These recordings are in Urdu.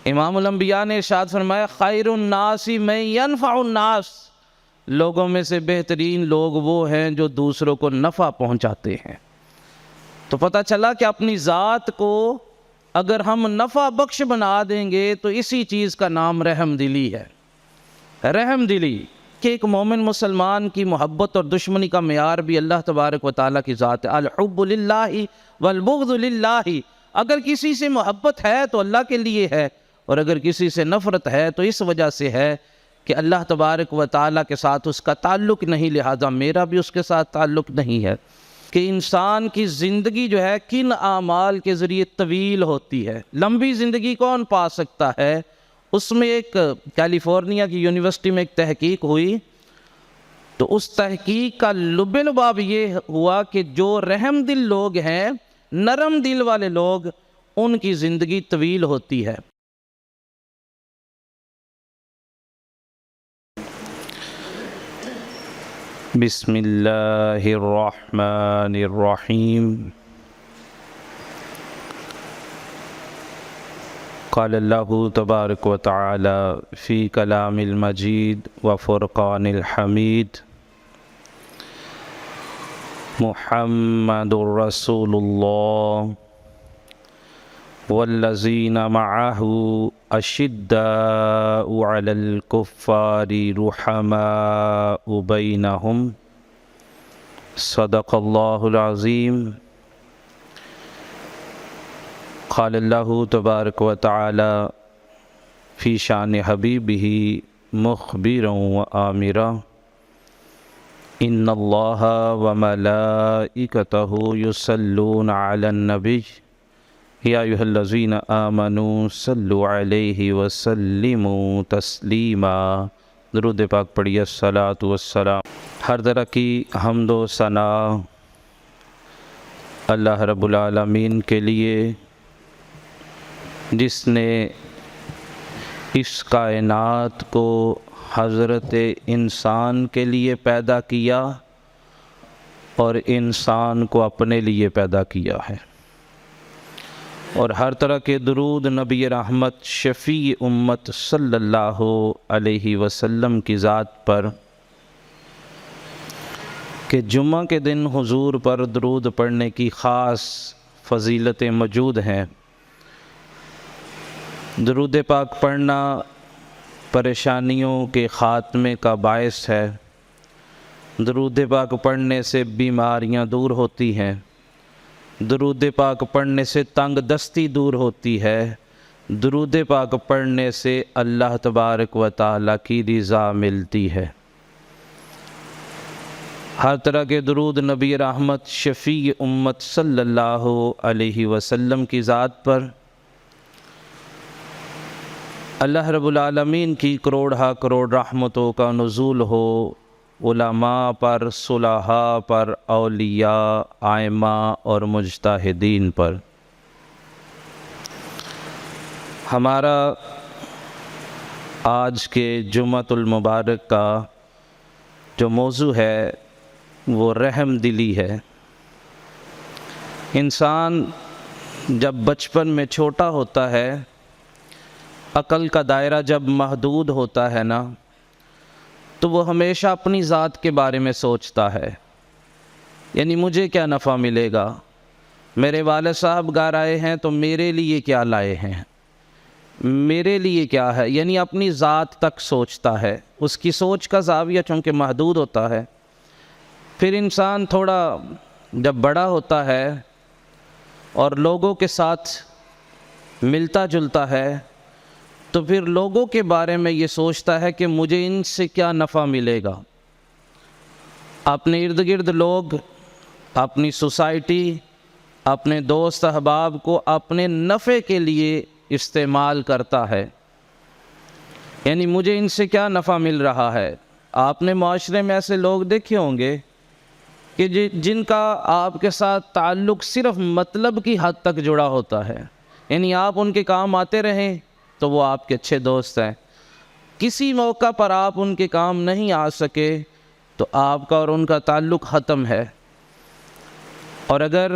امام الانبیاء نے ارشاد فرمایا خیر الناس من ینفع الناس، لوگوں میں سے بہترین لوگ وہ ہیں جو دوسروں کو نفع پہنچاتے ہیں۔ تو پتہ چلا کہ اپنی ذات کو اگر ہم نفع بخش بنا دیں گے تو اسی چیز کا نام رحم دلی ہے۔ رحم دلی کہ ایک مومن مسلمان کی محبت اور دشمنی کا معیار بھی اللہ تبارک و تعالیٰ کی ذات ہے۔ الحب للہ والبغض للہ، اگر کسی سے محبت ہے تو اللہ کے لیے ہے، اور اگر کسی سے نفرت ہے تو اس وجہ سے ہے کہ اللہ تبارک و تعالیٰ کے ساتھ اس کا تعلق نہیں، لہذا میرا بھی اس کے ساتھ تعلق نہیں ہے۔ کہ انسان کی زندگی جو ہے کن اعمال کے ذریعے طویل ہوتی ہے۔ لمبی زندگی کون پا سکتا ہے؟ اس میں ایک کیلیفورنیا کی یونیورسٹی میں ایک تحقیق ہوئی، تو اس تحقیق کا لب لباب یہ ہوا کہ جو رحم دل لوگ ہیں، نرم دل والے لوگ، ان کی زندگی طویل ہوتی ہے۔ بسم اللہ الرحمن الرحیم۔ قال اللہ تبارک و تعالی فی کلام المجید و فرقان الحمید، محمد رسول اللہ والذین معہ اشداء علی الکفار رحماء بینہم، صدق اللہ العظیم۔ قال اللہ تبارک و تعالی فی شان حبیبہ مخبرا و آمرا، ان اللہ و ملائکتہ یصلون علی النبی یا ایھا الذین آمنوا صلوا علیہ وسلموا تسلیما۔ درود پاک پڑھیے۔ الصلاۃ والسلام۔ ہر طرح کی حمد و ثنا اللہ رب العالمین کے لیے، جس نے اس کائنات کو حضرت انسان کے لیے پیدا کیا اور انسان کو اپنے لیے پیدا کیا ہے، اور ہر طرح کے درود نبی رحمت شفیع امت صلی اللہ علیہ وسلم کی ذات پر، کہ جمعہ کے دن حضور پر درود پڑھنے کی خاص فضیلتیں موجود ہیں۔ درود پاک پڑھنا پریشانیوں کے خاتمے کا باعث ہے، درود پاک پڑھنے سے بیماریاں دور ہوتی ہیں، درود پاک پڑھنے سے تنگ دستی دور ہوتی ہے، درود پاک پڑھنے سے اللہ تبارک و تعالیٰ کی رضا ملتی ہے۔ ہر طرح کے درود نبی رحمت شفیع امت صلی اللہ علیہ وسلم کی ذات پر، اللہ رب العالمین کی کروڑہ کروڑ رحمتوں کا نزول ہو علماء پر، صلحاء پر، اولیاء، ائمہ اور مجتہدین پر۔ ہمارا آج کے جمعۃ المبارک کا جو موضوع ہے وہ رحم دلی ہے۔ انسان جب بچپن میں چھوٹا ہوتا ہے، عقل کا دائرہ جب محدود ہوتا ہے نا، تو وہ ہمیشہ اپنی ذات کے بارے میں سوچتا ہے، یعنی مجھے کیا نفع ملے گا، میرے والد صاحب گھر آئے ہیں تو میرے لیے کیا لائے ہیں، میرے لیے کیا ہے، یعنی اپنی ذات تک سوچتا ہے۔ اس کی سوچ کا زاویہ چونکہ محدود ہوتا ہے۔ پھر انسان تھوڑا جب بڑا ہوتا ہے اور لوگوں کے ساتھ ملتا جلتا ہے، تو پھر لوگوں کے بارے میں یہ سوچتا ہے کہ مجھے ان سے کیا نفع ملے گا۔ اپنے ارد گرد لوگ، اپنی سوسائٹی، اپنے دوست احباب کو اپنے نفع کے لیے استعمال کرتا ہے، یعنی مجھے ان سے کیا نفع مل رہا ہے۔ آپ نے معاشرے میں ایسے لوگ دیکھے ہوں گے کہ جن کا آپ کے ساتھ تعلق صرف مطلب کی حد تک جڑا ہوتا ہے، یعنی آپ ان کے کام آتے رہیں تو وہ آپ کے اچھے دوست ہیں، کسی موقع پر آپ ان کے کام نہیں آ سکے تو آپ کا اور ان کا تعلق ختم ہے۔ اور اگر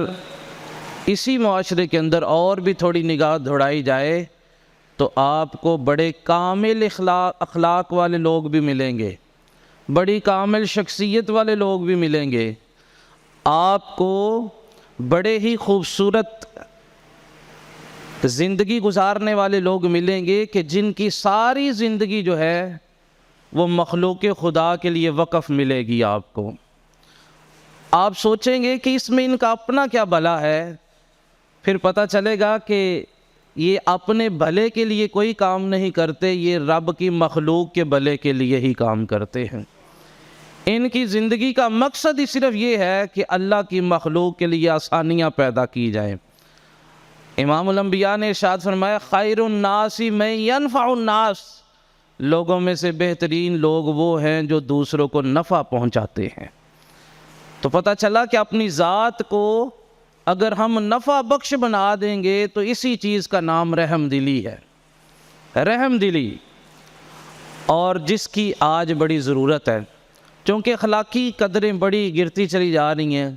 اسی معاشرے کے اندر اور بھی تھوڑی نگاہ دوڑائی جائے تو آپ کو بڑے کامل اخلاق والے لوگ بھی ملیں گے، بڑی کامل شخصیت والے لوگ بھی ملیں گے، آپ کو بڑے ہی خوبصورت زندگی گزارنے والے لوگ ملیں گے کہ جن کی ساری زندگی جو ہے وہ مخلوق خدا کے لیے وقف ملے گی آپ کو۔ آپ سوچیں گے کہ اس میں ان کا اپنا کیا بھلا ہے، پھر پتہ چلے گا کہ یہ اپنے بھلے کے لیے کوئی کام نہیں کرتے، یہ رب کی مخلوق کے بھلے کے لیے ہی کام کرتے ہیں۔ ان کی زندگی کا مقصد ہی صرف یہ ہے کہ اللہ کی مخلوق کے لیے آسانیاں پیدا کی جائیں۔ امام الانبیاء نے ارشاد فرمایا خیر الناس من ینفع الناس، لوگوں میں سے بہترین لوگ وہ ہیں جو دوسروں کو نفع پہنچاتے ہیں۔ تو پتہ چلا کہ اپنی ذات کو اگر ہم نفع بخش بنا دیں گے تو اسی چیز کا نام رحم دلی ہے، رحم دلی، اور جس کی آج بڑی ضرورت ہے، چونکہ اخلاقی قدریں بڑی گرتی چلی جا رہی ہیں،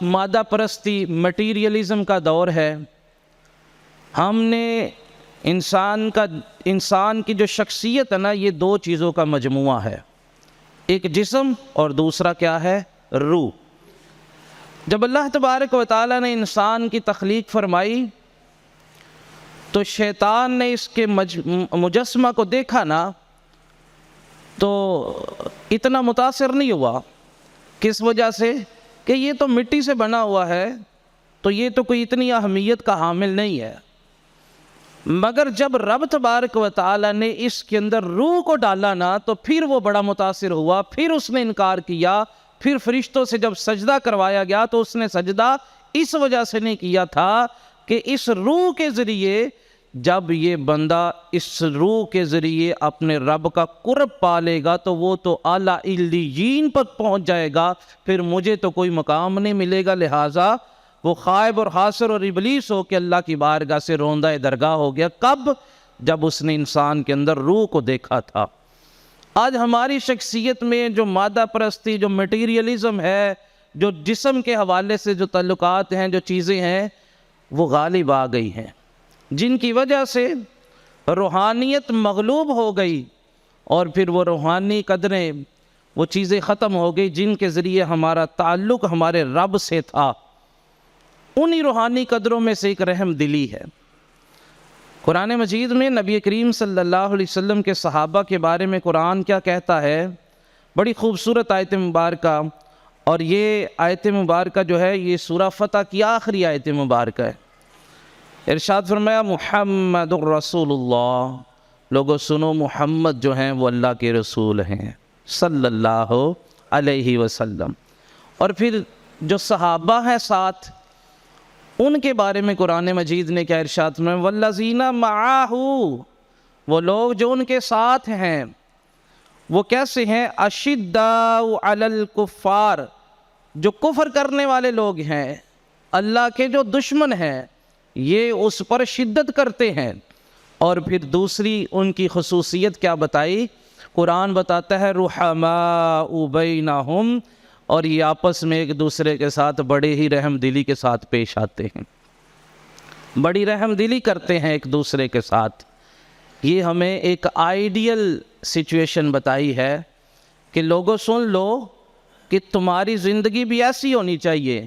مادہ پرستی مٹیریلزم کا دور ہے۔ ہم نے انسان کی جو شخصیت ہے نا، یہ دو چیزوں کا مجموعہ ہے، ایک جسم اور دوسرا کیا ہے؟ روح۔ جب اللہ تبارک و تعالیٰ نے انسان کی تخلیق فرمائی تو شیطان نے اس کے مجسمہ کو دیکھا نا تو اتنا متاثر نہیں ہوا۔ کس وجہ سے؟ کہ یہ تو مٹی سے بنا ہوا ہے، تو یہ تو کوئی اتنی اہمیت کا حامل نہیں ہے۔ مگر جب رب تبارک و تعالیٰ نے اس کے اندر روح کو ڈالا نا تو پھر وہ بڑا متاثر ہوا، پھر اس نے انکار کیا۔ پھر فرشتوں سے جب سجدہ کروایا گیا تو اس نے سجدہ اس وجہ سے نہیں کیا تھا کہ اس روح کے ذریعے جب یہ بندہ اس روح کے ذریعے اپنے رب کا قرب پالے گا تو وہ تو اعلیٰ علیین پر پہنچ جائے گا، پھر مجھے تو کوئی مقام نہیں ملے گا، لہٰذا وہ خائب اور حاصر اور ابلیس ہو کے اللہ کی بارگاہ سے روندہ درگاہ ہو گیا۔ کب؟ جب اس نے انسان کے اندر روح کو دیکھا تھا۔ آج ہماری شخصیت میں جو مادہ پرستی، جو مٹیریلزم ہے، جو جسم کے حوالے سے جو تعلقات ہیں، جو چیزیں ہیں، وہ غالب آ گئی ہیں، جن کی وجہ سے روحانیت مغلوب ہو گئی، اور پھر وہ روحانی قدریں، وہ چیزیں ختم ہو گئی جن کے ذریعے ہمارا تعلق ہمارے رب سے تھا۔ انہی روحانی قدروں میں سے ایک رحم دلی ہے۔ قرآن مجید میں نبی کریم صلی اللہ علیہ وسلم کے صحابہ کے بارے میں قرآن کیا کہتا ہے؟ بڑی خوبصورت آیت مبارکہ، اور یہ آیت مبارکہ جو ہے یہ سورہ فتح کی آخری آیت مبارکہ ہے۔ ارشاد فرمایا محمد الرسول اللہ، لوگو سنو محمد جو ہیں وہ اللہ کے رسول ہیں صلی اللہ علیہ وسلم۔ اور پھر جو صحابہ ہیں ساتھ، ان کے بارے میں قرآن مجید نے کیا ارشاد فرمایا؟ والذین معہ، وہ لوگ جو ان کے ساتھ ہیں وہ کیسے ہیں؟ اشداء علی الکفار، جو کفر کرنے والے لوگ ہیں، اللہ کے جو دشمن ہیں، یہ اس پر شدت کرتے ہیں۔ اور پھر دوسری ان کی خصوصیت کیا بتائی؟ قرآن بتاتا ہے رحماء بینہم، اور یہ آپس میں ایک دوسرے کے ساتھ بڑے ہی رحم دلی کے ساتھ پیش آتے ہیں، بڑی رحم دلی کرتے ہیں ایک دوسرے کے ساتھ۔ یہ ہمیں ایک آئیڈیل سچویشن بتائی ہے کہ لوگوں سن لو کہ تمہاری زندگی بھی ایسی ہونی چاہیے۔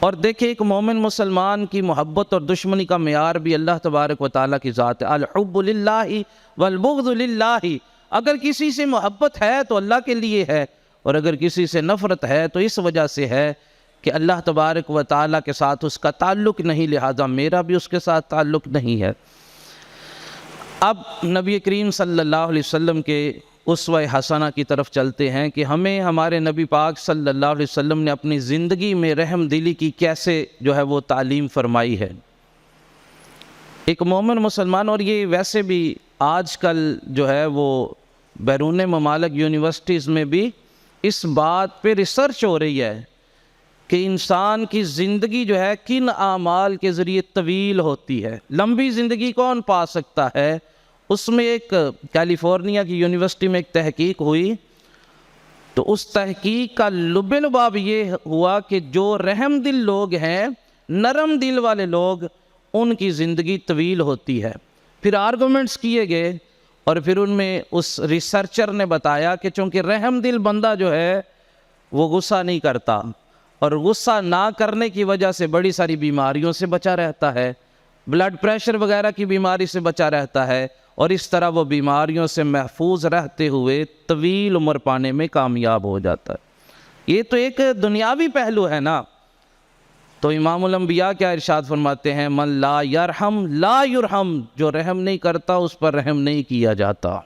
اور دیکھیں ایک مومن مسلمان کی محبت اور دشمنی کا معیار بھی اللہ تبارک و تعالیٰ کی ذات ہے۔ الحب للہ والبغض للہ، اگر کسی سے محبت ہے تو اللہ کے لیے ہے، اور اگر کسی سے نفرت ہے تو اس وجہ سے ہے کہ اللہ تبارک و تعالیٰ کے ساتھ اس کا تعلق نہیں، لہذا میرا بھی اس کے ساتھ تعلق نہیں ہے۔ اب نبی کریم صلی اللہ علیہ وسلم کے اسوہ حسنہ کی طرف چلتے ہیں کہ ہمیں ہمارے نبی پاک صلی اللہ علیہ وسلم نے اپنی زندگی میں رحم دلی کی کیسے جو ہے وہ تعلیم فرمائی ہے۔ ایک مومن مسلمان، اور یہ ویسے بھی آج کل جو ہے وہ بیرون ممالک یونیورسٹیز میں بھی اس بات پہ ریسرچ ہو رہی ہے کہ انسان کی زندگی جو ہے کن اعمال کے ذریعے طویل ہوتی ہے، لمبی زندگی کون پا سکتا ہے۔ اس میں ایک کیلیفورنیا کی یونیورسٹی میں ایک تحقیق ہوئی، تو اس تحقیق کا لب لباب یہ ہوا کہ جو رحم دل لوگ ہیں، نرم دل والے لوگ، ان کی زندگی طویل ہوتی ہے۔ پھر آرگومنٹس کیے گئے اور پھر ان میں اس ریسرچر نے بتایا کہ چونکہ رحم دل بندہ جو ہے وہ غصہ نہیں کرتا، اور غصہ نہ کرنے کی وجہ سے بڑی ساری بیماریوں سے بچا رہتا ہے، بلڈ پریشر وغیرہ کی بیماری سے بچا رہتا ہے، اور اس طرح وہ بیماریوں سے محفوظ رہتے ہوئے طویل عمر پانے میں کامیاب ہو جاتا ہے۔ یہ تو ایک دنیاوی پہلو ہے نا۔ تو امام الانبیاء کیا ارشاد فرماتے ہیں، من لا یرحم لا یرحم، جو رحم نہیں کرتا اس پر رحم نہیں کیا جاتا،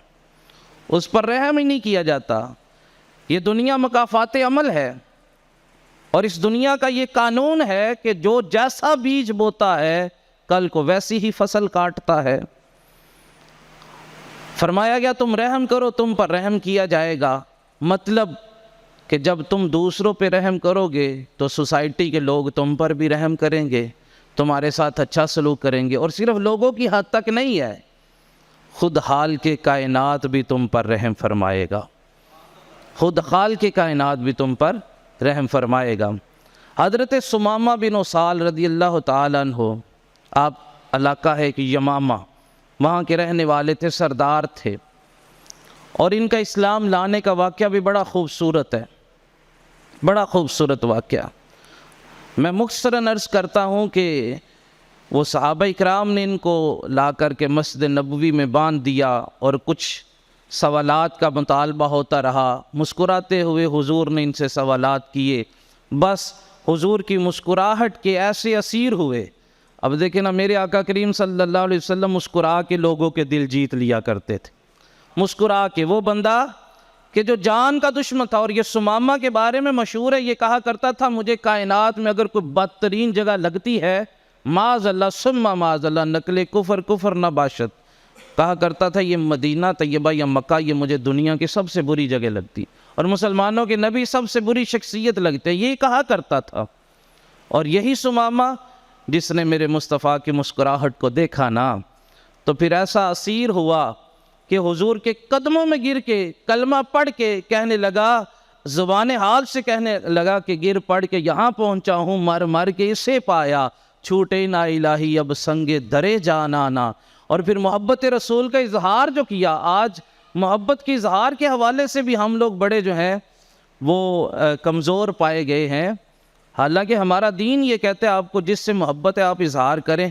اس پر رحم ہی نہیں کیا جاتا۔ یہ دنیا مکافات عمل ہے، اور اس دنیا کا یہ قانون ہے کہ جو جیسا بیج بوتا ہے کل کو ویسی ہی فصل کاٹتا ہے۔ فرمایا گیا تم رحم کرو تم پر رحم کیا جائے گا، مطلب کہ جب تم دوسروں پہ رحم کرو گے تو سوسائٹی کے لوگ تم پر بھی رحم کریں گے، تمہارے ساتھ اچھا سلوک کریں گے، اور صرف لوگوں کی حد تک نہیں ہے، خود حال کے کائنات بھی تم پر رحم فرمائے گا، خود حال کے کائنات بھی تم پر رحم فرمائے گا۔ حضرت ثمامہ بن اسال رضی اللہ تعالیٰ عنہ، آپ علاقہ ہے کہ یمامہ، وہاں کے رہنے والے تھے، سردار تھے، اور ان کا اسلام لانے کا واقعہ بھی بڑا خوبصورت ہے، بڑا خوبصورت واقعہ۔ میں مختصراً عرض کرتا ہوں کہ وہ صحابہ اکرام نے ان کو لا کر کے مسجد نبوی میں باندھ دیا، اور کچھ سوالات کا مطالبہ ہوتا رہا، مسکراتے ہوئے حضور نے ان سے سوالات کیے، بس حضور کی مسکراہٹ کے ایسے اسیر ہوئے۔ اب دیکھیں نا، میرے آقا کریم صلی اللہ علیہ وسلم مسکرا کے لوگوں کے دل جیت لیا کرتے تھے، مسکرا کے۔ وہ بندہ کہ جو جان کا دشمن تھا، اور یہ ثمامہ کے بارے میں مشہور ہے، یہ کہا کرتا تھا مجھے کائنات میں اگر کوئی بدترین جگہ لگتی ہے، معاذ اللہ ثم معاذ اللہ، نقل کفر نہ باشد، کہا کرتا تھا یہ مدینہ طیبہ یا مکہ یہ مجھے دنیا کی سب سے بری جگہ لگتی، اور مسلمانوں کے نبی سب سے بری شخصیت لگتے، یہ کہا کرتا تھا۔ اور یہی ثمامہ جس نے میرے مصطفیٰ کی مسکراہٹ کو دیکھا نا، تو پھر ایسا اسیر ہوا کہ حضور کے قدموں میں گر کے کلمہ پڑھ کے کہنے لگا، زبان حال سے کہنے لگا کہ گر پڑھ کے یہاں پہنچا ہوں، مر مر کے اسے پایا، چھوٹے نا الہی اب سنگ درے جانانا۔ اور پھر محبت رسول کا اظہار جو کیا، آج محبت کی اظہار کے حوالے سے بھی ہم لوگ بڑے جو ہیں وہ کمزور پائے گئے ہیں، حالانکہ ہمارا دین یہ کہتے ہیں آپ کو جس سے محبت ہے آپ اظہار کریں۔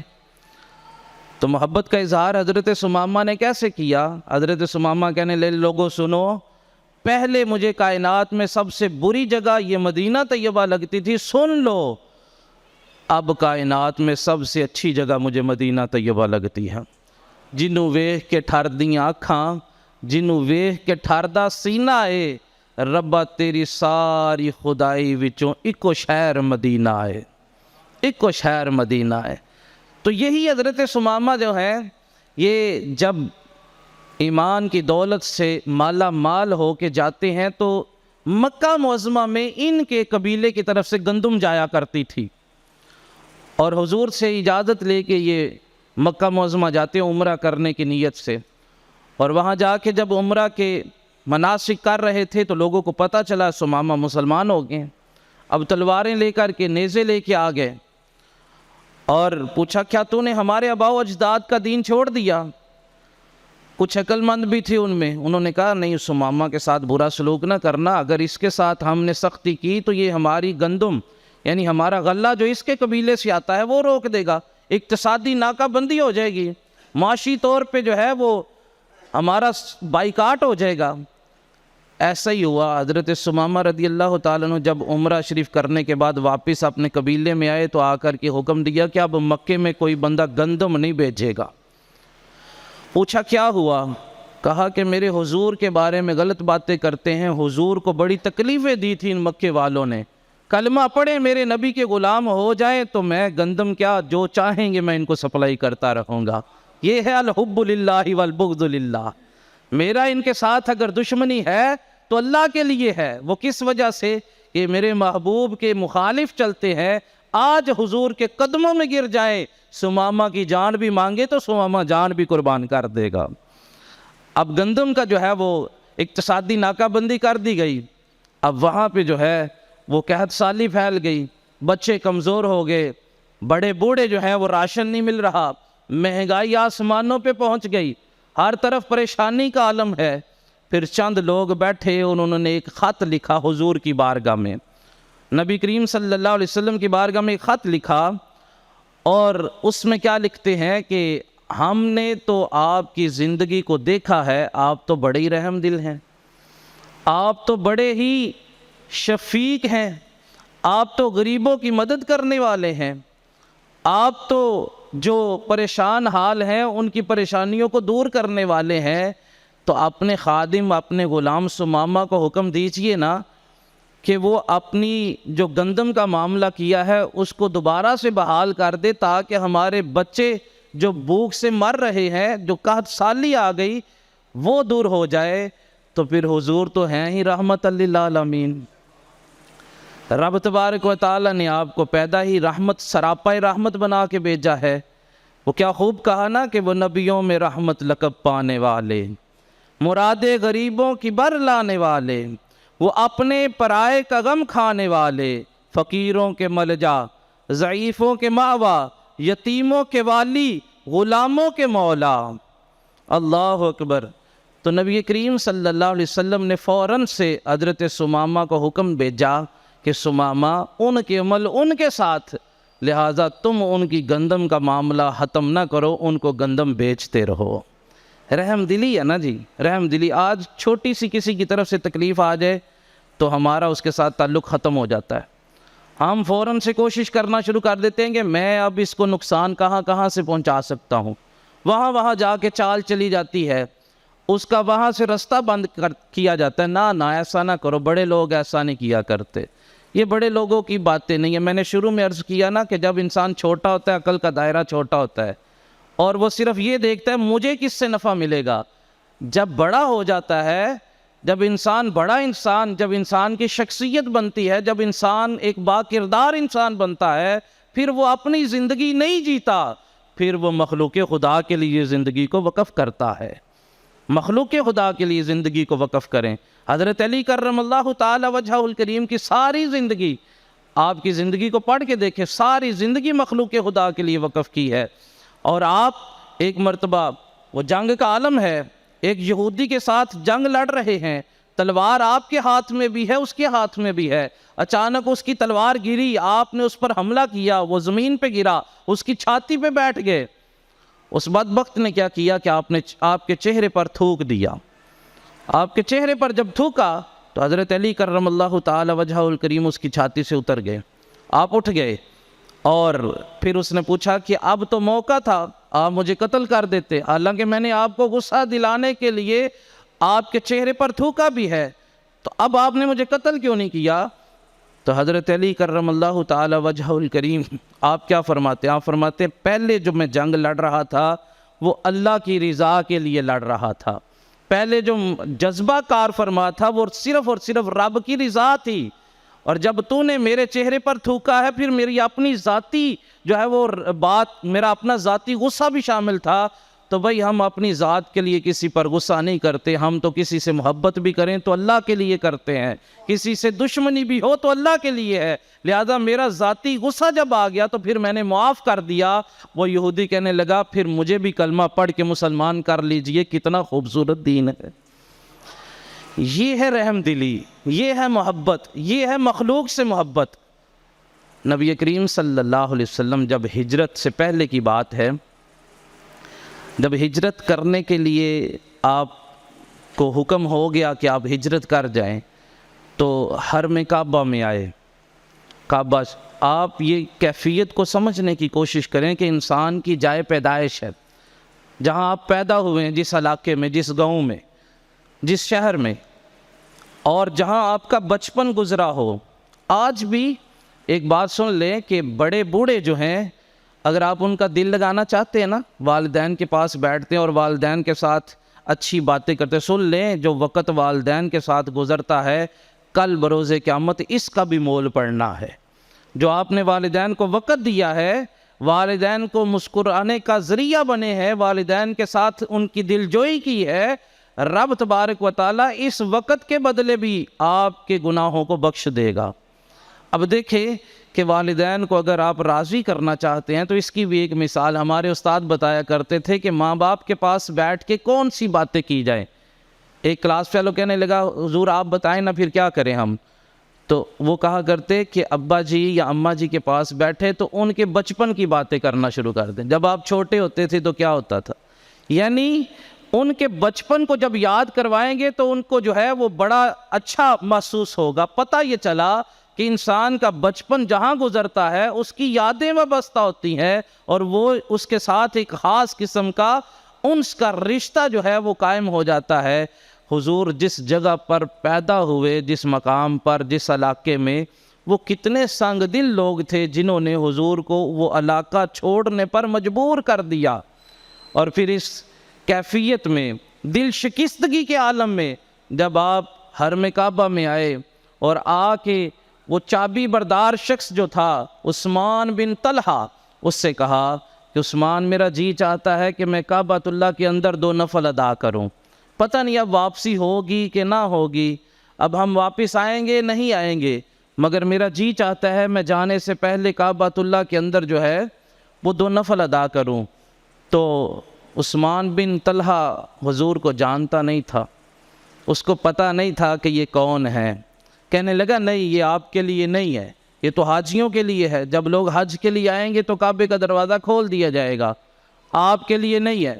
تو محبت کا اظہار حضرت ثمامہ نے کیسے کیا؟ حضرت ثمامہ کہنے لے لوگوں سنو، پہلے مجھے کائنات میں سب سے بری جگہ یہ مدینہ طیبہ لگتی تھی، سن لو اب کائنات میں سب سے اچھی جگہ مجھے مدینہ طیبہ لگتی ہے۔ جنوں ویکھ کے ٹھردیاں اکھاں، جنوں ویکھ کے ٹھردا سینہ اے، ربا تیری ساری خدائی وچوں اکو شہر مدینہ ہے، اکو شہر مدینہ ہے۔ تو یہی حضرت ثمامہ جو ہے، یہ جب ایمان کی دولت سے مالا مال ہو کے جاتے ہیں تو مکہ معظمہ میں ان کے قبیلے کی طرف سے گندم جایا کرتی تھی، اور حضور سے اجازت لے کے یہ مکہ معظمہ جاتے ہیں عمرہ کرنے کی نیت سے، اور وہاں جا کے جب عمرہ کے مناسک کر رہے تھے تو لوگوں کو پتہ چلا ثمامہ مسلمان ہو گئے۔ اب تلواریں لے کر کے نیزے لے کے آ گئے، اور پوچھا کیا تو نے ہمارے آباء و اجداد کا دین چھوڑ دیا؟ کچھ عقل مند بھی تھے ان میں، انہوں نے کہا نہیں، ثمامہ کے ساتھ برا سلوک نہ کرنا، اگر اس کے ساتھ ہم نے سختی کی تو یہ ہماری گندم یعنی ہمارا غلہ جو اس کے قبیلے سے آتا ہے وہ روک دے گا، اقتصادی ناکہ بندی ہو جائے گی، معاشی طور پہ جو ہے وہ ہمارا بائیکاٹ ہو جائے گا۔ ایسا ہی ہوا۔ حضرت ثمامہ رضی اللہ تعالیٰ عنہ جب عمرہ شریف کرنے کے بعد واپس اپنے قبیلے میں آئے تو آ کر کے حکم دیا کہ اب مکے میں کوئی بندہ گندم نہیں بھیجے گا۔ پوچھا کیا ہوا؟ کہا کہ میرے حضور کے بارے میں غلط باتیں کرتے ہیں، حضور کو بڑی تکلیفیں دی تھی ان مکے والوں نے، کلمہ پڑھیں میرے نبی کے غلام ہو جائیں تو میں گندم کیا جو چاہیں گے میں ان کو سپلائی کرتا رہوں گا۔ یہ ہے الحب للہ والبغض للہ، میرا ان کے ساتھ اگر دشمنی ہے تو اللہ کے لیے ہے۔ وہ کس وجہ سے؟ کہ میرے محبوب کے مخالف چلتے ہیں، آج حضور کے قدموں میں گر جائیں، ثمامہ کی جان بھی مانگے تو ثمامہ جان بھی قربان کر دے گا۔ اب گندم کا جو ہے وہ اقتصادی ناکہ بندی کر دی گئی، اب وہاں پہ جو ہے وہ قحط سالی پھیل گئی، بچے کمزور ہو گئے، بڑے بوڑھے جو ہیں وہ راشن نہیں مل رہا، مہنگائی آسمانوں پہ پہنچ گئی، ہر طرف پریشانی کا عالم ہے۔ پھر چند لوگ بیٹھے، انہوں نے ایک خط لکھا حضور کی بارگاہ میں، نبی کریم صلی اللہ علیہ وسلم کی بارگاہ میں ایک خط لکھا، اور اس میں کیا لکھتے ہیں کہ ہم نے تو آپ کی زندگی کو دیکھا ہے، آپ تو بڑے ہی رحم دل ہیں، آپ تو بڑے ہی شفیق ہیں، آپ تو غریبوں کی مدد کرنے والے ہیں، آپ تو جو پریشان حال ہیں ان کی پریشانیوں کو دور کرنے والے ہیں، تو اپنے خادم اپنے غلام ثمامہ کو حکم دیجئے نا کہ وہ اپنی جو گندم کا معاملہ کیا ہے اس کو دوبارہ سے بحال کر دے، تاکہ ہمارے بچے جو بھوک سے مر رہے ہیں، جو قحط سالی آ گئی، وہ دور ہو جائے۔ تو پھر حضور تو ہیں ہی رحمت للعالمین، رب تبارک و تعالیٰ نے آپ کو پیدا ہی رحمت، سراپا رحمت بنا کے بھیجا ہے۔ وہ کیا خوب کہا نا کہ وہ نبیوں میں رحمت لقب پانے والے، مرادے غریبوں کی بر لانے والے، وہ اپنے پرائے کا غم کھانے والے، فقیروں کے ملجا، ضعیفوں کے ماوا، یتیموں کے والی، غلاموں کے مولا۔ اللہ اکبر۔ تو نبی کریم صلی اللہ علیہ وسلم نے فوراً سے حضرت ثمامہ کو حکم بھیجا کہ ثمامہ ان کے عمل ان کے ساتھ، لہٰذا تم ان کی گندم کا معاملہ ختم نہ کرو، ان کو گندم بیچتے رہو۔ رحم دلی ہے نا جی، رحم دلی۔ آج چھوٹی سی کسی کی طرف سے تکلیف آ جائے تو ہمارا اس کے ساتھ تعلق ختم ہو جاتا ہے، ہم فوراً سے کوشش کرنا شروع کر دیتے ہیں کہ میں اب اس کو نقصان کہاں سے پہنچا سکتا ہوں، وہاں جا کے چال چلی جاتی ہے، اس کا وہاں سے رستہ بند کیا جاتا ہے۔ نہ ایسا نہ کرو، بڑے لوگ ایسا نہیں کیا کرتے، یہ بڑے لوگوں کی باتیں نہیں ہیں۔ میں نے شروع میں عرض کیا نا کہ جب انسان چھوٹا ہوتا ہے عقل کا دائرہ چھوٹا ہوتا ہے، اور وہ صرف یہ دیکھتا ہے مجھے کس سے نفع ملے گا۔ جب بڑا ہو جاتا ہے، جب انسان بڑا انسان، جب انسان کی شخصیت بنتی ہے، جب انسان ایک با کردار انسان بنتا ہے، پھر وہ اپنی زندگی نہیں جیتا، پھر وہ مخلوق خدا کے لیے زندگی کو وقف کرتا ہے۔ مخلوق خدا کے لیے زندگی کو وقف کریں۔ حضرت علی کرم اللہ تعالی وجہہ الکریم کی ساری زندگی، آپ کی زندگی کو پڑھ کے دیکھیں، ساری زندگی مخلوق خدا کے لیے وقف کی ہے۔ اور آپ ایک مرتبہ، وہ جنگ کا عالم ہے، ایک یہودی کے ساتھ جنگ لڑ رہے ہیں، تلوار آپ کے ہاتھ میں بھی ہے، اس کے ہاتھ میں بھی ہے، اچانک اس کی تلوار گری، آپ نے اس پر حملہ کیا، وہ زمین پہ گرا، اس کی چھاتی پہ بیٹھ گئے۔ اس بدبخت نے کیا کیا کہ آپ کے چہرے پر تھوک دیا۔ آپ کے چہرے پر جب تھوکا تو حضرت علی کرم اللہ تعالی وجہہ الکریم اس کی چھاتی سے اتر گئے، آپ اٹھ گئے، اور پھر اس نے پوچھا کہ اب تو موقع تھا، آپ مجھے قتل کر دیتے، حالانکہ میں نے آپ کو غصہ دلانے کے لیے آپ کے چہرے پر تھوکا بھی ہے، تو اب آپ نے مجھے قتل کیوں نہیں کیا؟ تو حضرت علی کرم اللہ تعالی وجہہ الکریم آپ کیا فرماتے ہیں؟ آپ فرماتے ہیں پہلے جو میں جنگ لڑ رہا تھا وہ اللہ کی رضا کے لیے لڑ رہا تھا، پہلے جو جذبہ کار فرما تھا وہ صرف اور صرف رب کی رضا تھی، اور جب تو نے میرے چہرے پر تھوکا ہے پھر میری اپنی ذاتی جو ہے وہ بات، میرا اپنا ذاتی غصہ بھی شامل تھا۔ تو بھائی ہم اپنی ذات کے لیے کسی پر غصہ نہیں کرتے، ہم تو کسی سے محبت بھی کریں تو اللہ کے لیے کرتے ہیں، کسی سے دشمنی بھی ہو تو اللہ کے لیے ہے، لہذا میرا ذاتی غصہ جب آ گیا تو پھر میں نے معاف کر دیا۔ وہ یہودی کہنے لگا پھر مجھے بھی کلمہ پڑھ کے مسلمان کر لیجئے، کتنا خوبصورت دین ہے۔ یہ ہے رحم دلی، یہ ہے محبت، یہ ہے مخلوق سے محبت۔ نبی کریم صلی اللہ علیہ وسلم جب ہجرت سے پہلے کی بات ہے، جب ہجرت کرنے کے لیے آپ کو حکم ہو گیا کہ آپ ہجرت کر جائیں، تو حرم کعبہ میں آئے۔ کعبہ، آپ یہ کیفیت کو سمجھنے کی کوشش کریں کہ انسان کی جائے پیدائش ہے، جہاں آپ پیدا ہوئے ہیں، جس علاقے میں، جس گاؤں میں، جس شہر میں، اور جہاں آپ کا بچپن گزرا ہو۔ آج بھی ایک بات سن لیں کہ بڑے بوڑھے جو ہیں، اگر آپ ان کا دل لگانا چاہتے ہیں نا، والدین کے پاس بیٹھتے ہیں اور والدین کے ساتھ اچھی باتیں کرتے ہیں، سن لیں جو وقت والدین کے ساتھ گزرتا ہے، کل بروز قیامت اس کا بھی مول پڑنا ہے۔ جو آپ نے والدین کو وقت دیا ہے، والدین کو مسکرانے کا ذریعہ بنے ہیں، والدین کے ساتھ ان کی دلجوئی کی ہے، رب تبارک و تعالیٰ اس وقت کے بدلے بھی آپ کے گناہوں کو بخش دے گا۔ اب دیکھیں کہ والدین کو اگر آپ راضی کرنا چاہتے ہیں تو اس کی بھی ایک مثال ہمارے استاد بتایا کرتے تھے کہ ماں باپ کے پاس بیٹھ کے کون سی باتیں کی جائیں. ایک کلاس فیلو کہنے لگا حضور آپ بتائیں نا پھر کیا کریں ہم. تو وہ کہا کرتے کہ ابا جی یا اماں جی کے پاس بیٹھے تو ان کے بچپن کی باتیں کرنا شروع کر دیں. جب آپ چھوٹے ہوتے تھے تو کیا ہوتا تھا, یعنی ان کے بچپن کو جب یاد کروائیں گے تو ان کو جو ہے وہ بڑا اچھا محسوس ہوگا. پتہ یہ چلا کہ انسان کا بچپن جہاں گزرتا ہے اس کی یادیں وابستہ ہوتی ہیں اور وہ اس کے ساتھ ایک خاص قسم کا انس کا رشتہ جو ہے وہ قائم ہو جاتا ہے. حضور جس جگہ پر پیدا ہوئے, جس مقام پر, جس علاقے میں, وہ کتنے سنگ دل لوگ تھے جنہوں نے حضور کو وہ علاقہ چھوڑنے پر مجبور کر دیا. اور پھر اس کیفیت میں, دل شکستگی کے عالم میں, جب آپ حرم کعبہ میں آئے اور آ کے وہ چابی بردار شخص جو تھا عثمان بن طلحہ, اس سے کہا کہ عثمان میرا جی چاہتا ہے کہ میں کعبۃ اللہ کے اندر 2 نفل ادا کروں. پتہ نہیں اب واپسی ہوگی کہ نہ ہوگی, اب ہم واپس آئیں گے نہیں آئیں گے, مگر میرا جی چاہتا ہے میں جانے سے پہلے کعبۃ اللہ کے اندر جو ہے وہ 2 نفل ادا کروں. تو عثمان بن طلحہ حضور کو جانتا نہیں تھا, اس کو پتہ نہیں تھا کہ یہ کون ہے. کہنے لگا نہیں یہ آپ کے لیے نہیں ہے, یہ تو حاجیوں کے لیے ہے. جب لوگ حج کے لیے آئیں گے تو کعبے کا دروازہ کھول دیا جائے گا, آپ کے لیے نہیں ہے.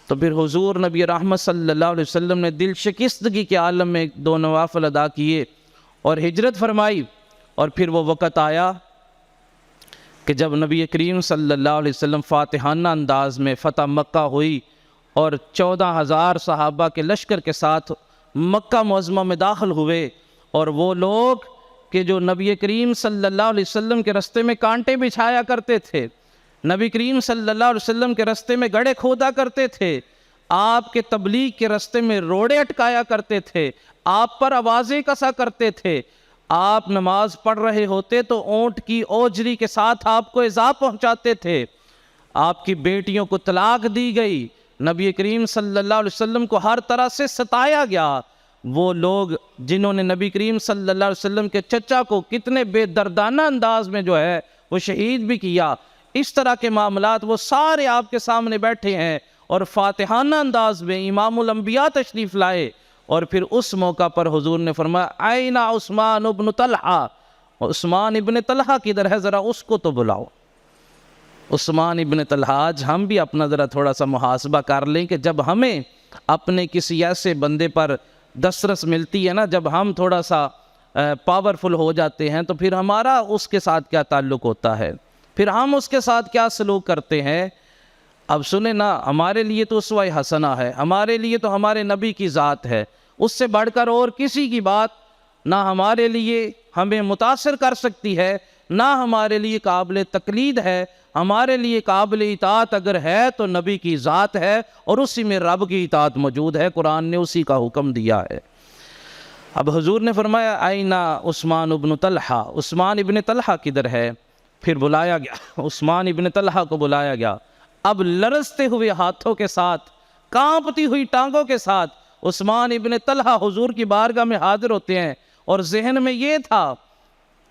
تو پھر حضور نبی رحمت صلی اللہ علیہ وسلم نے دل شکستگی کے عالم میں 2 نوافل ادا کیے اور ہجرت فرمائی. اور پھر وہ وقت آیا کہ جب نبی کریم صلی اللہ علیہ وسلم فاتحانہ انداز میں فتح مکہ ہوئی اور 14,000 صحابہ کے لشکر کے ساتھ مکہ معظمہ میں داخل ہوئے, اور وہ لوگ کہ جو نبی کریم صلی اللہ علیہ وسلم کے رستے میں کانٹے بچھایا کرتے تھے, نبی کریم صلی اللہ علیہ وسلم کے رستے میں گڑھے کھودا کرتے تھے, آپ کے تبلیغ کے رستے میں روڑے اٹکایا کرتے تھے, آپ پر آوازیں کسا کرتے تھے, آپ نماز پڑھ رہے ہوتے تو اونٹ کی اوجری کے ساتھ آپ کو ایذا پہنچاتے تھے, آپ کی بیٹیوں کو طلاق دی گئی, نبی کریم صلی اللہ علیہ وسلم کو ہر طرح سے ستایا گیا. وہ لوگ جنہوں نے نبی کریم صلی اللہ علیہ وسلم کے چچا کو کتنے بے دردانہ انداز میں جو ہے وہ شہید بھی کیا, اس طرح کے معاملات وہ سارے آپ کے سامنے بیٹھے ہیں. اور فاتحانہ انداز میں امام الانبیاء تشریف لائے, اور پھر اس موقع پر حضور نے فرمایا آئین عثمان ابن طلحہ, عثمان ابن طلحہ کدھر ہے, ذرا اس کو تو بلاؤ. عثمان ابن طلحہ, آج ہم بھی اپنا ذرا تھوڑا سا محاسبہ کر لیں کہ جب ہمیں اپنے کسی ایسے بندے پر دسترس ملتی ہے نا, جب ہم تھوڑا سا پاورفل ہو جاتے ہیں تو پھر ہمارا اس کے ساتھ کیا تعلق ہوتا ہے, پھر ہم اس کے ساتھ کیا سلوک کرتے ہیں. اب سنیں نا, ہمارے لیے تو اسوہ حسنہ ہے, ہمارے لیے تو ہمارے نبی کی ذات ہے, اس سے بڑھ کر اور کسی کی بات نہ ہمارے لیے ہمیں متاثر کر سکتی ہے, نہ ہمارے لیے قابل تقلید ہے. ہمارے لیے قابل اطاعت اگر ہے تو نبی کی ذات ہے, اور اسی میں رب کی اطاعت موجود ہے, قرآن نے اسی کا حکم دیا ہے. اب حضور نے فرمایا آئینہ عثمان ابن طلحہ, عثمان ابن طلحہ کدھر ہے. پھر بلایا گیا, عثمان ابن طلحہ کو بلایا گیا. اب لرزتے ہوئے ہاتھوں کے ساتھ, کانپتی ہوئی ٹانگوں کے ساتھ عثمان ابن طلحہ حضور کی بارگاہ میں حاضر ہوتے ہیں, اور ذہن میں یہ تھا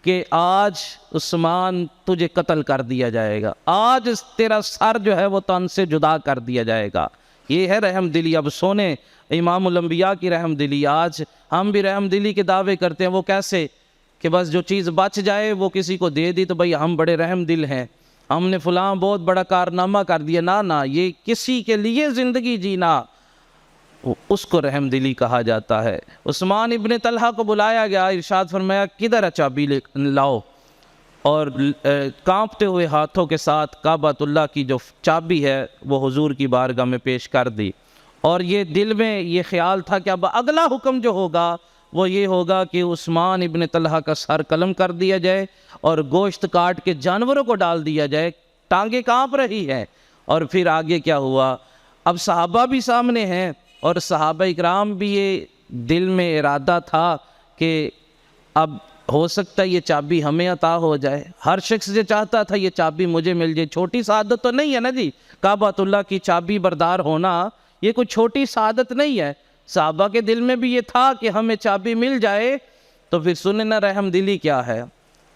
کہ آج عثمان تجھے قتل کر دیا جائے گا, آج تیرا سر جو ہے وہ تن سے جدا کر دیا جائے گا. یہ ہے رحم دلی. اب سونے امام الانبیاء کی رحم دلی. آج ہم بھی رحم دلی کے دعوے کرتے ہیں, وہ کیسے کہ بس جو چیز بچ جائے وہ کسی کو دے دی تو بھئی ہم بڑے رحم دل ہیں, ہم نے فلاں بہت بڑا کارنامہ کر دیا. نہ, یہ کسی کے لیے زندگی جینا اس کو رحم دلی کہا جاتا ہے. عثمان ابن طلحہ کو بلایا گیا, ارشاد فرمایا کدھر ہے چابی لاؤ, اور کانپتے ہوئے ہاتھوں کے ساتھ کعبۃ اللہ کی جو چابی ہے وہ حضور کی بارگاہ میں پیش کر دی. اور یہ دل میں یہ خیال تھا کہ اب اگلا حکم جو ہوگا وہ یہ ہوگا کہ عثمان ابن طلحہ کا سر قلم کر دیا جائے اور گوشت کاٹ کے جانوروں کو ڈال دیا جائے. ٹانگیں کانپ رہی ہیں. اور پھر آگے کیا ہوا, اب صحابہ بھی سامنے ہیں, اور صحابہ اکرام بھی یہ دل میں ارادہ تھا کہ اب ہو سکتا ہے یہ چابی ہمیں عطا ہو جائے. ہر شخص جو چاہتا تھا یہ چابی مجھے مل جائے. چھوٹی سعادت تو نہیں ہے نا جی, کعبۃ اللہ کی چابی بردار ہونا یہ کوئی چھوٹی سعادت نہیں ہے. صحابہ کے دل میں بھی یہ تھا کہ ہمیں چابی مل جائے. تو پھر سنیں نا رحم دلی کیا ہے.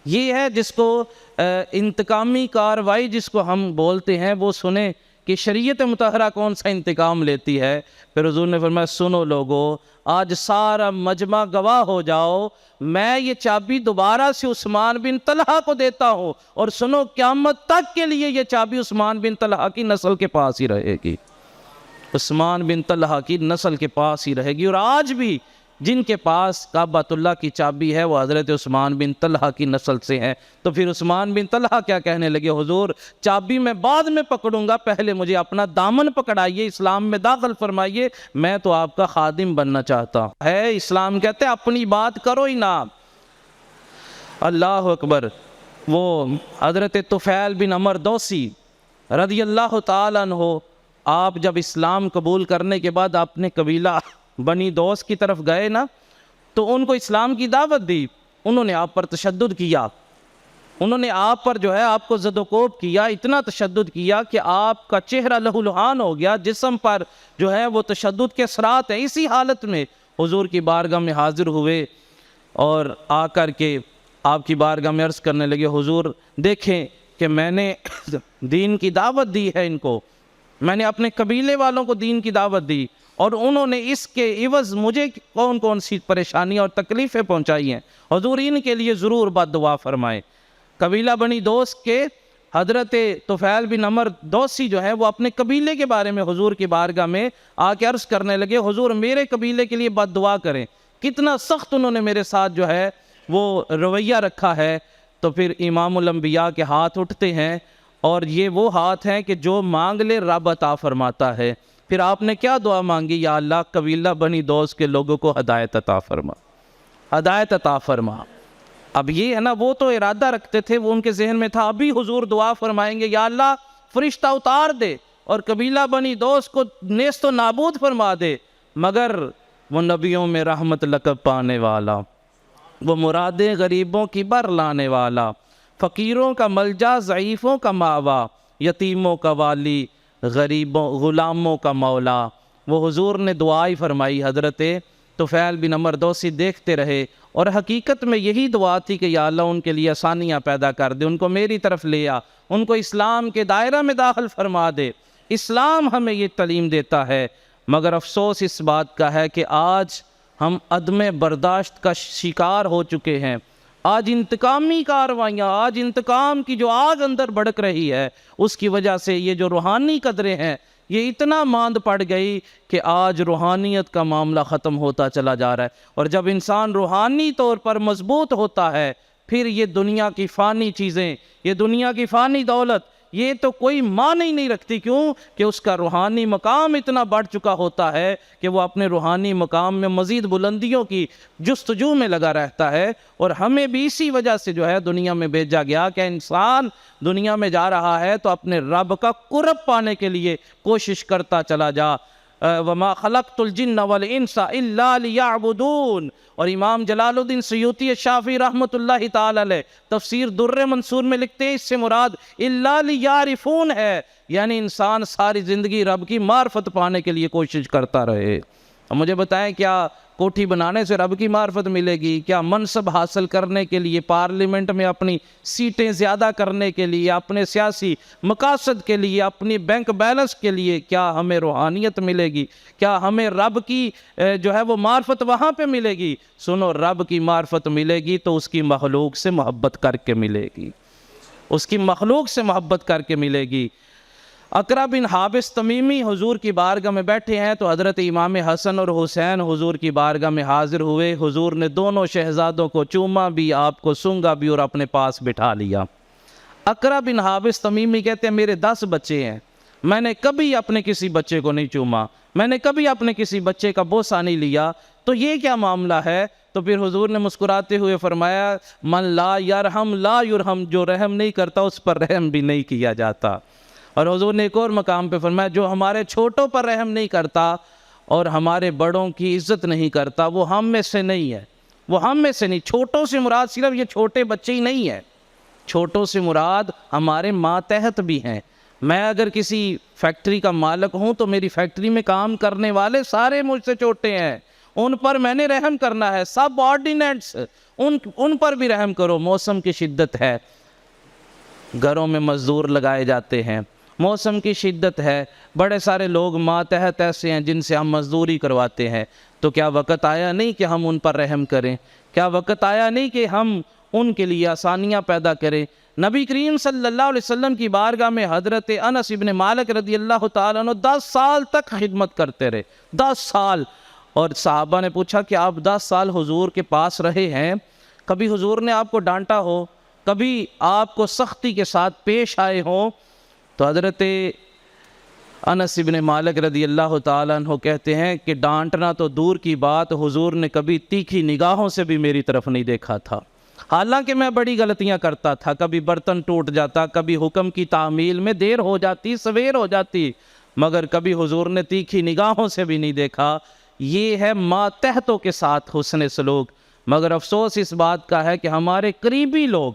یہ ہے جس کو انتقامی کاروائی جس کو ہم بولتے ہیں، وہ سنیں کہ شریعت مطہرہ کون سا انتقام لیتی ہے۔ پھر حضور نے فرمایا سنو لوگو، آج سارا مجمع گواہ ہو جاؤ، میں یہ چابی دوبارہ سے عثمان بن طلحہ کو دیتا ہوں، اور سنو قیامت تک کے لیے یہ چابی عثمان بن طلحہ کی نسل کے پاس ہی رہے گی، عثمان بن طلحہ کی نسل کے پاس ہی رہے گی۔ اور آج بھی جن کے پاس کعبۃ اللہ کی چابی ہے وہ حضرت عثمان بن طلحہ کی نسل سے ہیں۔ تو پھر عثمان بن طلحہ کیا کہنے لگے، حضور چابی میں بعد میں پکڑوں گا، پہلے مجھے اپنا دامن پکڑائیے، اسلام میں داخل فرمائیے، میں تو آپ کا خادم بننا چاہتا ہوں۔ ہے اسلام کہتے ہیں اپنی بات کرو ہی نہ۔ اللہ اکبر۔ وہ حضرت طفیل بن عمر دوسی رضی اللہ تعالیٰ عنہ، آپ جب اسلام قبول کرنے کے بعد اپنے قبیلہ بنی دوس کی طرف گئے نا، تو ان کو اسلام کی دعوت دی، انہوں نے آپ پر تشدد کیا، انہوں نے آپ پر جو ہے آپ کو زد و کوب کیا، اتنا تشدد کیا کہ آپ کا چہرہ لہو لہان ہو گیا، جسم پر جو ہے وہ تشدد کے اثرات ہیں۔ اسی حالت میں حضور کی بارگاہ میں حاضر ہوئے اور آ کر کے آپ کی بارگاہ میں عرض کرنے لگے، حضور دیکھیں کہ میں نے دین کی دعوت دی ہے ان کو، میں نے اپنے قبیلے والوں کو دین کی دعوت دی، اور انہوں نے اس کے عوض مجھے کون کون سی پریشانیاں اور تکلیفیں پہنچائی ہیں، حضور ان کے لیے ضرور بد دعا فرمائیں۔ قبیلہ بنی دوس کے حضرت طفیل بن عمر دوسی جو ہے وہ اپنے قبیلے کے بارے میں حضور کی بارگاہ میں آ کے عرض کرنے لگے، حضور میرے قبیلے کے لیے بد دعا کریں، کتنا سخت انہوں نے میرے ساتھ جو ہے وہ رویہ رکھا ہے۔ تو پھر امام الانبیاء کے ہاتھ اٹھتے ہیں، اور یہ وہ ہاتھ ہیں کہ جو مانگ لے رب عطا فرماتا ہے۔ پھر آپ نے کیا دعا مانگی، یا اللہ قبیلہ بنی دوس کے لوگوں کو ہدایت عطا فرما، ہدایت عطا فرما۔ اب یہ ہے نا، وہ تو ارادہ رکھتے تھے، وہ ان کے ذہن میں تھا، ابھی حضور دعا فرمائیں گے یا اللہ فرشتہ اتار دے اور قبیلہ بنی دوس کو نیست و نابود فرما دے، مگر وہ نبیوں میں رحمت لقب پانے والا، وہ مرادیں غریبوں کی بر لانے والا، فقیروں کا ملجا، ضعیفوں کا ماوا، یتیموں کا والی، غریبوں غلاموں کا مولا، وہ حضور نے دعائی فرمائی۔ حضرت طفیل بن عمر دوسی دیکھتے رہے، اور حقیقت میں یہی دعا تھی کہ یا اللہ ان کے لیے آسانیاں پیدا کر دے، ان کو میری طرف لے آ، ان کو اسلام کے دائرہ میں داخل فرما دے۔ اسلام ہمیں یہ تعلیم دیتا ہے، مگر افسوس اس بات کا ہے کہ آج ہم عدم برداشت کا شکار ہو چکے ہیں۔ آج انتقامی کاروائیاں، آج انتقام کی جو آگ اندر بھڑک رہی ہے، اس کی وجہ سے یہ جو روحانی قدریں ہیں یہ اتنا ماند پڑ گئی کہ آج روحانیت کا معاملہ ختم ہوتا چلا جا رہا ہے۔ اور جب انسان روحانی طور پر مضبوط ہوتا ہے، پھر یہ دنیا کی فانی چیزیں، یہ دنیا کی فانی دولت، یہ تو کوئی معنی ہی نہیں رکھتی۔ کیوں کہ اس کا روحانی مقام اتنا بڑھ چکا ہوتا ہے کہ وہ اپنے روحانی مقام میں مزید بلندیوں کی جستجو میں لگا رہتا ہے۔ اور ہمیں بھی اسی وجہ سے جو ہے دنیا میں بھیجا گیا کہ انسان دنیا میں جا رہا ہے تو اپنے رب کا قرب پانے کے لیے کوشش کرتا چلا جا۔ وَمَا خَلَقْتُ الْجِنَّ وَالْإِنسَ إِلَّا لِيَعْبُدُونَ۔ اور امام جلال الدین سیوطی شافعی رحمۃ اللہ تعالی علیہ تفسیر در منصور میں لکھتے ہیں، اس سے مراد إِلَّا لِيَعْرِفُونَ ہے، یعنی انسان ساری زندگی رب کی معرفت پانے کے لیے کوشش کرتا رہے۔ اب مجھے بتائیں، کیا کوٹھی بنانے سے رب کی معرفت ملے گی؟ کیا منصب حاصل کرنے کے لیے، پارلیمنٹ میں اپنی سیٹیں زیادہ کرنے کے لیے، اپنے سیاسی مقاصد کے لیے، اپنی بینک بیلنس کے لیے کیا ہمیں روحانیت ملے گی؟ کیا ہمیں رب کی جو ہے وہ معرفت وہاں پہ ملے گی؟ سنو، رب کی معرفت ملے گی تو اس کی مخلوق سے محبت کر کے ملے گی، اس کی مخلوق سے محبت کر کے ملے گی۔ اقرا بن حابس تمیمی حضور کی بارگاہ میں بیٹھے ہیں تو حضرت امام حسن اور حسین حضور کی بارگاہ میں حاضر ہوئے۔ حضور نے دونوں شہزادوں کو چوما بھی، آپ کو سونگا بھی اور اپنے پاس بٹھا لیا۔ اقرا بن حابس تمیمی کہتے ہیں میرے 10 بچے ہیں، میں نے کبھی اپنے کسی بچے کو نہیں چوما، میں نے کبھی اپنے کسی بچے کا بوسہ نہیں لیا، تو یہ کیا معاملہ ہے؟ تو پھر حضور نے مسکراتے ہوئے فرمایا، من لا یرحم لا یرحم، جو رحم نہیں کرتا اس پر رحم بھی نہیں کیا جاتا۔ اور حضور نے ایک اور مقام پہ فرمایا، جو ہمارے چھوٹوں پر رحم نہیں کرتا اور ہمارے بڑوں کی عزت نہیں کرتا، وہ ہم میں سے نہیں ہے، وہ ہم میں سے نہیں۔ چھوٹوں سے مراد صرف یہ چھوٹے بچے ہی نہیں ہیں، چھوٹوں سے مراد ہمارے ماتحت بھی ہیں۔ میں اگر کسی فیکٹری کا مالک ہوں تو میری فیکٹری میں کام کرنے والے سارے مجھ سے چھوٹے ہیں، ان پر میں نے رحم کرنا ہے. سب آرڈیننٹس ان پر بھی رحم کرو. موسم کی شدت ہے, گھروں میں مزدور لگائے جاتے ہیں, موسم کی شدت ہے, بڑے سارے لوگ ماتحت ایسے ہیں جن سے ہم مزدوری کرواتے ہیں. تو کیا وقت آیا نہیں کہ ہم ان پر رحم کریں؟ کیا وقت آیا نہیں کہ ہم ان کے لیے آسانیاں پیدا کریں؟ نبی کریم صلی اللہ علیہ وسلم کی بارگاہ میں حضرت انس ابن مالک رضی اللہ تعالیٰ عنہ 10 سال تک خدمت کرتے رہے. 10 سال. اور صحابہ نے پوچھا کہ آپ 10 سال حضور کے پاس رہے ہیں, کبھی حضور نے آپ کو ڈانٹا ہو, کبھی آپ کو سختی کے ساتھ پیش آئے ہوں؟ تو حضرت انس ابن مالک رضی اللہ تعالیٰ عنہ کہتے ہیں کہ ڈانٹنا تو دور کی بات, حضور نے کبھی تیکھی نگاہوں سے بھی میری طرف نہیں دیکھا تھا. حالانکہ میں بڑی غلطیاں کرتا تھا, کبھی برتن ٹوٹ جاتا, کبھی حکم کی تعمیل میں دیر ہو جاتی, سویر ہو جاتی, مگر کبھی حضور نے تیکھی نگاہوں سے بھی نہیں دیکھا. یہ ہے ماتحتوں کے ساتھ حسن سلوک. مگر افسوس اس بات کا ہے کہ ہمارے قریبی لوگ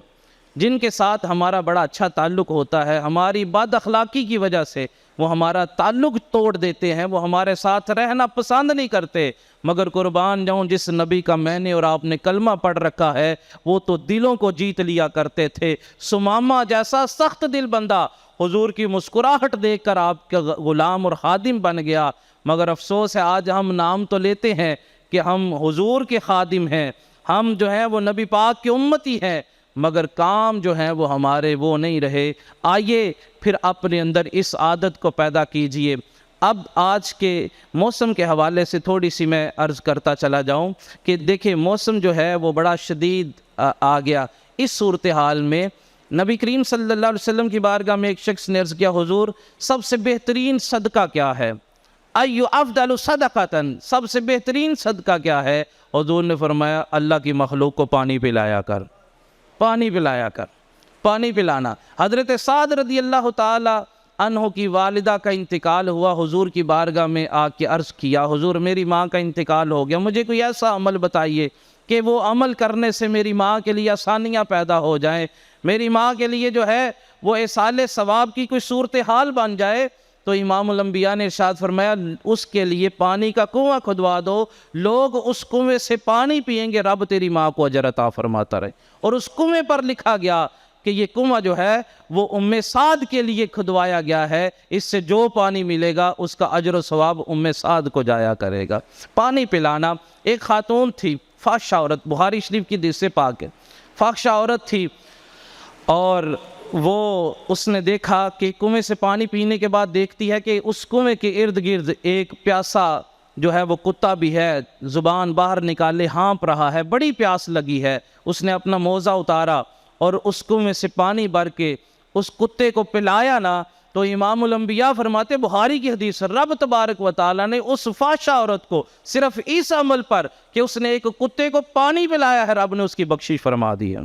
جن کے ساتھ ہمارا بڑا اچھا تعلق ہوتا ہے, ہماری بد اخلاقی کی وجہ سے وہ ہمارا تعلق توڑ دیتے ہیں, وہ ہمارے ساتھ رہنا پسند نہیں کرتے. مگر قربان جاؤں, جس نبی کا میں نے اور آپ نے کلمہ پڑھ رکھا ہے وہ تو دلوں کو جیت لیا کرتے تھے. سمامہ جیسا سخت دل بندہ حضور کی مسکراہٹ دیکھ کر آپ کا غلام اور خادم بن گیا. مگر افسوس ہے آج ہم نام تو لیتے ہیں کہ ہم حضور کے خادم ہیں, ہم جو ہیں وہ نبی پاک کی امتی ہیں, مگر کام جو ہیں وہ ہمارے وہ نہیں رہے. آئیے پھر اپنے اندر اس عادت کو پیدا کیجئے. اب آج کے موسم کے حوالے سے تھوڑی سی میں عرض کرتا چلا جاؤں کہ دیکھیں موسم جو ہے وہ بڑا شدید آ گیا. اس صورتحال میں نبی کریم صلی اللہ علیہ وسلم کی بارگاہ میں ایک شخص نے عرض کیا, حضور سب سے بہترین صدقہ کیا ہے؟ ایو افضل صدقۃ, سب سے بہترین صدقہ کیا ہے؟ حضور نے فرمایا اللہ کی مخلوق کو پانی پلایا کر. پانی پلایا کر, پانی پلانا. حضرت سعد رضی اللہ تعالی عنہ کی والدہ کا انتقال ہوا, حضور کی بارگاہ میں آ کے عرض کیا, حضور میری ماں کا انتقال ہو گیا, مجھے کوئی ایسا عمل بتائیے کہ وہ عمل کرنے سے میری ماں کے لیے آسانیاں پیدا ہو جائیں, میری ماں کے لیے جو ہے وہ ایصال ثواب کی کوئی صورتحال بن جائے. تو امام الانبیاء نے ارشاد فرمایا اس کے لیے پانی کا کنواں کھدوا دو, لوگ اس کنویں سے پانی پئیں گے, رب تیری ماں کو اجر عطا فرماتا رہے. اور اس کنویں پر لکھا گیا کہ یہ کنواں جو ہے وہ سعد کے لیے کھدوایا گیا ہے, اس سے جو پانی ملے گا اس کا اجر و ثواب سعد کو جایا کرے گا. پانی پلانا. ایک خاتون تھی فاحشہ عورت, بخاری شریف کی حدیث سے پاک ہے, فاحشہ عورت تھی, اور اس نے دیکھا کہ کنویں سے پانی پینے کے بعد دیکھتی ہے کہ اس کنویں کے ارد گرد ایک پیاسا جو ہے وہ کتا بھی ہے, زبان باہر نکالے ہانپ رہا ہے, بڑی پیاس لگی ہے. اس نے اپنا موزہ اتارا اور اس کنویں سے پانی بھر کے اس کتے کو پلایا نا, تو امام الانبیاء فرماتے, بخاری کی حدیث, رب تبارک و تعالیٰ نے اس فاحشہ عورت کو صرف اس عمل پر کہ اس نے ایک کتے کو پانی پلایا ہے, رب نے اس کی بخشش فرما دی ہے.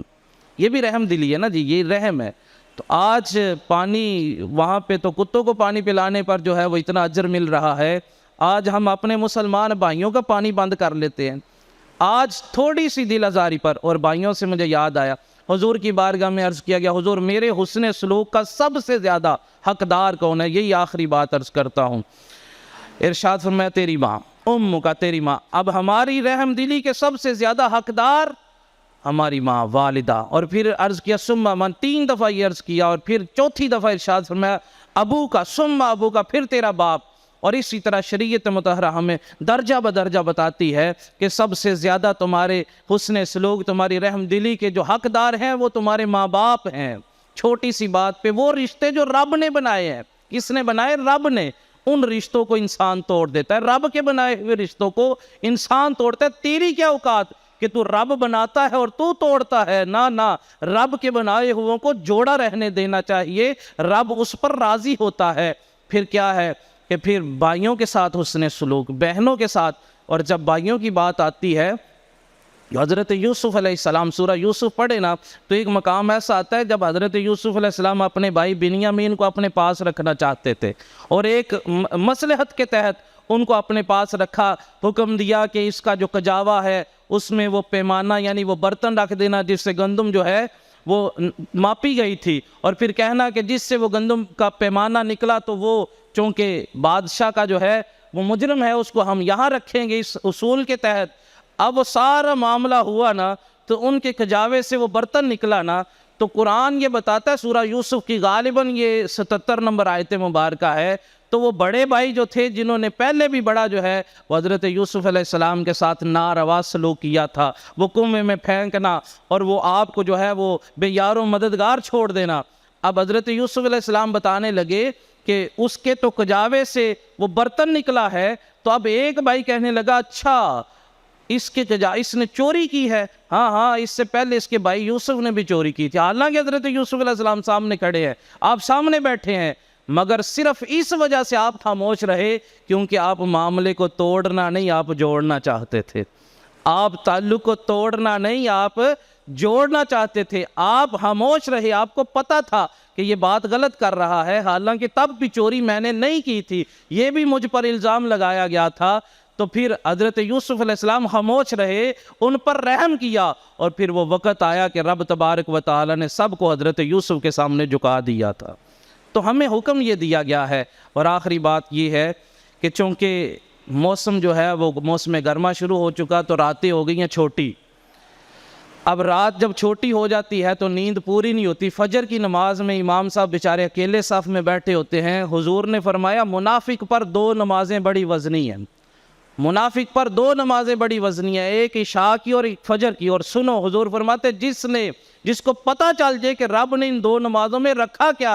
یہ بھی رحم دلی ہے نا جی, یہ رحم ہے. تو آج پانی وہاں پہ تو کتوں کو پانی پلانے پر جو ہے وہ اتنا اجر مل رہا ہے, آج ہم اپنے مسلمان بھائیوں کا پانی بند کر لیتے ہیں. آج تھوڑی سی دل آزاری پر, اور بھائیوں سے مجھے یاد آیا, حضور کی بارگاہ میں عرض کیا گیا, حضور میرے حسن سلوک کا سب سے زیادہ حقدار کون ہے؟ یہی آخری بات عرض کرتا ہوں. ارشاد فرمایا تیری ماں, ام کا, تیری ماں. اب ہماری رحم دلی کے سب سے زیادہ حقدار ہماری ماں, والدہ. اور پھر عرض کیا ثم من, 3 دفعہ یہ عرض کیا, اور پھر چوتھی دفعہ ارشاد فرمایا ابو کا, ثم ابو کا, پھر تیرا باپ. اور اسی طرح شریعت مطہرہ ہمیں درجہ بدرجہ بتاتی ہے کہ سب سے زیادہ تمہارے حسن سلوک, تمہاری رحم دلی کے جو حقدار ہیں وہ تمہارے ماں باپ ہیں. چھوٹی سی بات پہ وہ رشتے جو رب نے بنائے ہیں, کس نے بنائے؟ رب نے. ان رشتوں کو انسان توڑ دیتا ہے, رب کے بنائے ہوئے رشتوں کو انسان توڑتا ہے. تیری کیا اوقات کہ تو رب بناتا ہے اور تو توڑتا ہے؟ نہ, رب کے بنائے ہوئوں کو جوڑا رہنے دینا چاہیے, رب اس پر راضی ہوتا ہے. پھر کیا ہے کہ پھر بھائیوں کے ساتھ حسن سلوک, بہنوں کے ساتھ. اور جب بھائیوں کی بات آتی ہے, حضرت یوسف علیہ السلام, سورہ یوسف پڑھے نا تو ایک مقام ایسا آتا ہے جب حضرت یوسف علیہ السلام اپنے بھائی بنیامین کو اپنے پاس رکھنا چاہتے تھے, اور ایک مصلحت کے تحت ان کو اپنے پاس رکھا, حکم دیا کہ اس کا جو کجاوا ہے اس میں وہ پیمانہ یعنی وہ برتن رکھ دینا جس سے گندم جو ہے وہ ماپی گئی تھی, اور پھر کہنا کہ جس سے وہ گندم کا پیمانہ نکلا تو وہ چونکہ بادشاہ کا جو ہے وہ مجرم ہے، اس کو ہم یہاں رکھیں گے اس اصول کے تحت۔ اب وہ سارا معاملہ ہوا نا، تو ان کے کجاوے سے وہ برتن نکلا نا، تو قرآن یہ بتاتا ہے، سورہ یوسف کی غالباً یہ 77 نمبر آیت مبارکہ ہے، تو وہ بڑے بھائی جو تھے جنہوں نے پہلے بھی بڑا جو ہے وہ حضرت یوسف علیہ السلام کے ساتھ ناروا سلوک کیا تھا، وہ کنویں میں پھینکنا اور وہ آپ کو جو ہے وہ بے یار و مددگار چھوڑ دینا۔ اب حضرت یوسف علیہ السلام بتانے لگے کہ اس کے تو کجاوے سے وہ برتن نکلا ہے، تو اب ایک بھائی کہنے لگا اچھا اس نے چوری کی ہے، ہاں اس سے پہلے اس کے بھائی یوسف نے بھی چوری کی تھی، حالانکہ حضرت یوسف علیہ السلام سامنے کھڑے ہیں، آپ سامنے بیٹھے ہیں، مگر صرف اس وجہ سے آپ خاموش رہے کیونکہ آپ معاملے کو توڑنا نہیں، آپ جوڑنا چاہتے تھے۔ آپ تعلق کو توڑنا نہیں، آپ جوڑنا چاہتے تھے۔ آپ خاموش رہے، آپ کو پتا تھا کہ یہ بات غلط کر رہا ہے، حالانکہ تب بھی چوری میں نے نہیں کی تھی، یہ بھی مجھ پر الزام لگایا گیا تھا۔ تو پھر حضرت یوسف علیہ السلام خاموش رہے، ان پر رحم کیا، اور پھر وہ وقت آیا کہ رب تبارک و تعالی نے سب کو حضرت یوسف کے سامنے جھکا دیا تھا۔ تو ہمیں حکم یہ دیا گیا ہے۔ اور آخری بات یہ ہے کہ چونکہ موسم جو ہے وہ موسم گرما شروع ہو چکا، تو راتیں ہو گئی ہیں چھوٹی۔ اب رات جب چھوٹی ہو جاتی ہے تو نیند پوری نہیں ہوتی۔ فجر کی نماز میں امام صاحب بیچارے اکیلے صف میں بیٹھے ہوتے ہیں، حضور نے فرمایا منافق پر 2 نمازیں بڑی وزنی ہیں، منافق پر 2 نمازیں بڑی وزنی ہیں، ایک عشاء کی اور ایک فجر کی۔ اور سنو، حضور فرماتے جس کو پتہ چل جائے کہ رب نے ان 2 نمازوں میں رکھا کیا